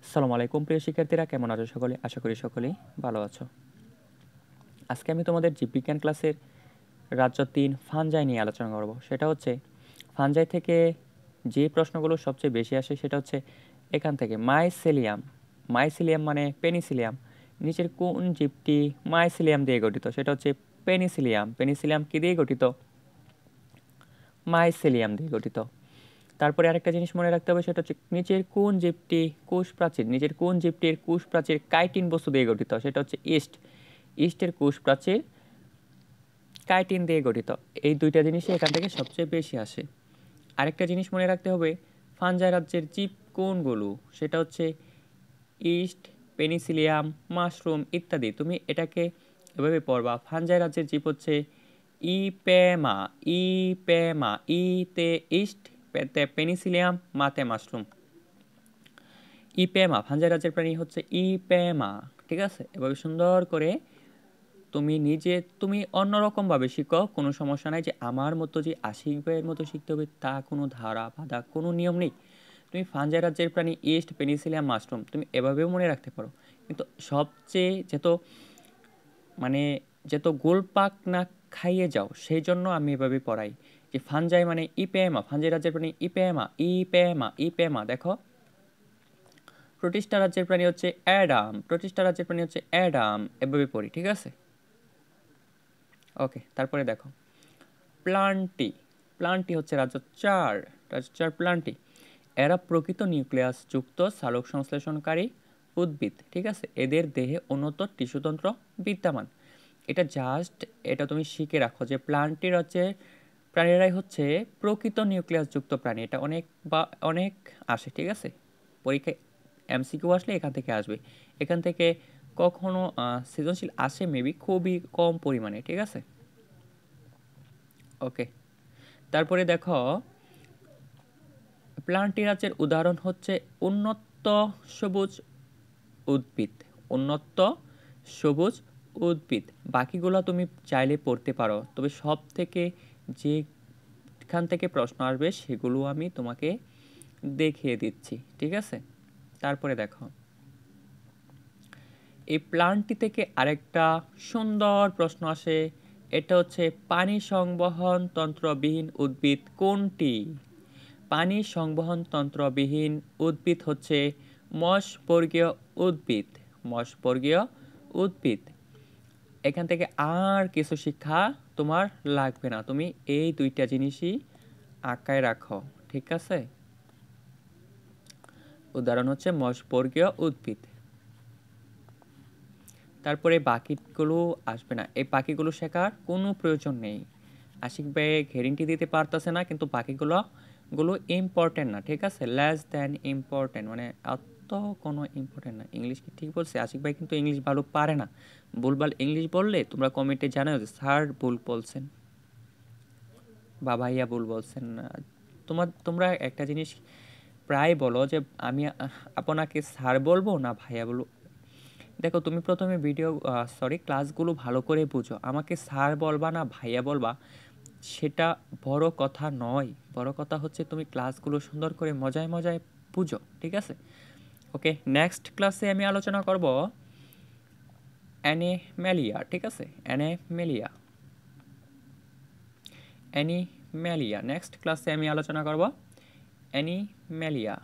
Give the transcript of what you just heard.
আসসালামু আলাইকুম প্রিয় শিক্ষার্থীরা, কেমন আছো সকলে? আশা করি সকলেই ভালো আছো। আজকে আমি তোমাদের জীববিজ্ঞান ক্লাসের রাজ্য ৩ ফানজাই নিয়ে আলোচনা করব। সেটা হচ্ছে ফানজাই থেকে যে প্রশ্নগুলো সবচেয়ে বেশি আসে সেটা হচ্ছে এখান থেকে মাইসেলিয়াম। মাইসেলিয়াম মানে পেনিসিলিয়াম। নিচের কোন জীবটি মাইসেলিয়াম দিয়ে গঠিত? সেটা হচ্ছে পেনিসিলিয়াম। পেনিসিলিয়াম কি দিয়ে গঠিত? মাইসেলিয়াম দিয়ে গঠিত। তারপরে আরেকটা জিনিস মনে রাখতে হবে, সেটা হচ্ছে নিচের কোন জীবটি কোষ প্রাচীর, নিচের কোন জীবটির কোষ প্রাচীর কাইটিন বস্তু দিয়ে গঠিত? সেটা হচ্ছে ইস্ট। ইস্টের কোষ প্রাচীর কাইটিন দিয়ে গঠিত। এই দুইটা জিনিসই এখান থেকে সবচেয়ে বেশি আসে। আরেকটা জিনিস মনে রাখতে হবে, ফানজাই রাজ্যের জীব কোনগুলো? সেটা হচ্ছে ইস্ট, পেনিসিলিয়াম, মাশরুম ইত্যাদি। তুমি এটাকে এভাবে পড়বা, ফানজাই রাজ্যের জীব হচ্ছে ইপেমা। ইপেমা, ইতে ইস্ট, পেতে পেনিসিলিয়াম, মাতে মাশরুম। ইপেমা ফানজাই রাজ্যের প্রাণী হচ্ছে ইপেমা। ঠিক আছে, এভাবে সুন্দর করে তুমি অন্যরকমভাবে শিখো, কোনো সমস্যা নাই। যে আমার মতো যে আশিক ভাইয়ের মতো শিখতে হবে তা কোনো ধারা বাধা কোনো নিয়ম নেই। তুমি ফানজাই রাজ্যের প্রাণী ইস্ট, পেনিসিলিয়াম, মাশরুম তুমি এভাবেও মনে রাখতে পারো। কিন্তু সবচেয়ে মানে যত গোলপাক না খাইয়ে যাও সেই জন্য আমি এভাবে পড়াই যে ফানজাই মানে ইপেমা, ফানজাই রাজ্যের প্রাণী ইপেমা। ইপেমা ইপেমা দেখো, প্রতিষ্ঠা রাজ্যের প্রাণী হচ্ছে অ্যাডাম। প্রতিষ্ঠা রাজ্যের প্রাণী হচ্ছে অ্যাডাম, এভাবে পড়ি। ঠিক আছে, ওকে। তারপরে দেখো প্লান্টি। প্লান্টি হচ্ছে রাজ্য ৪। রাজ্য ৪ প্লান্টি। এরা প্রকৃত নিউক্লিয়াস যুক্ত সালোক সংশ্লেষণকারী উদ্ভিদ। ঠিক আছে, এদের দেহে উন্নত টিস্যুতন্ত্র বিদ্যমান। এটা তুমি শিখে রাখো যে প্লান্টির হচ্ছে প্রাণীরাই হচ্ছে প্রকৃত নিউক্লিয়াস যুক্ত প্রাণী। এটা অনেক আসে। ঠিক আছে, পরীক্ষায় এমসিকিউ আসলে এখান থেকে আসবে। এখান থেকে কখনো সৃজনশীল আসে মেবি খুবই কম পরিমাণে। ঠিক আছে, ওকে। তারপরে দেখো প্লান্টিরাসের উদাহরণ হচ্ছে উন্নত সবুজ উদ্ভিদ। উন্নত সবুজ উদ্ভিদ, বাকিগুলো তুমি চাইলে পড়তে পারো, তবে সব থেকে যেখান থেকে প্রশ্ন আসবে সেগুলো আমি তোমাকে দেখিয়ে দিচ্ছি। ঠিক আছে, তারপরে দেখো এই প্লান্টটি থেকে আরেকটা সুন্দর প্রশ্ন আসে। এটা হচ্ছে পানি সংবহন তন্ত্রবিহীন উদ্ভিদ কোনটি? পানি সংবহন তন্ত্রবিহীন উদ্ভিদ হচ্ছে মশবর্গীয় উদ্ভিদ। মশবর্গীয় উদ্ভিদ। এখান থেকে আর কিছু শিক্ষা তোমার লাগবে না, তুমি এই দুইটা জিনিসই আঁকায় রাখো। ঠিক আছে, উদাহরণ হচ্ছে মশবর্গীয় উদ্ভিদ। তারপরে বাকিগুলো আসবে না, এই বাকিগুলো শেখার কোনো প্রয়োজন নেই। আশিক ভাই গ্যারেন্টি দিতে পারতেছে না, কিন্তু বাকিগুলো ইম্পর্টেন্ট না। ঠিক আছে, লেস দ্যান ইম্পর্টেন্ট, মানে অত কোনো ইম্পর্টেন্ট না। ইংলিশ কি ঠিক বলছে? আশিক ভাই কিন্তু ইংলিশ ভালো পারে না। ভুলভাল ইংলিশ বললে তোমরা কমেন্টে জানাও যে স্যার ভুল বলছেন বা ভাইয়া ভুল বলছেন। তোমরা একটা জিনিস প্রায় বলো যে আমি আপনাকে স্যার বলবো না ভাইয়া বলবো। দেখো, তুমি প্রথমে ক্লাসগুলো ভালো করে বুঝো। আমাকে স্যার বলবা না ভাইয়া বলবা সেটা বড় কথা নয়। বড় কথা হচ্ছে তুমি ক্লাসগুলো সুন্দর করে মজায় মজায় বুঝো। ঠিক আছে, ওকে। নেক্সট ক্লাসে আমি আলোচনা করব অ্যানিম্যালিয়া। ঠিক আছে, অ্যানিম্যালিয়া। অ্যানিম্যালিয়া নেক্সট ক্লাসে আমি আলোচনা করব অ্যানিম্যালিয়া।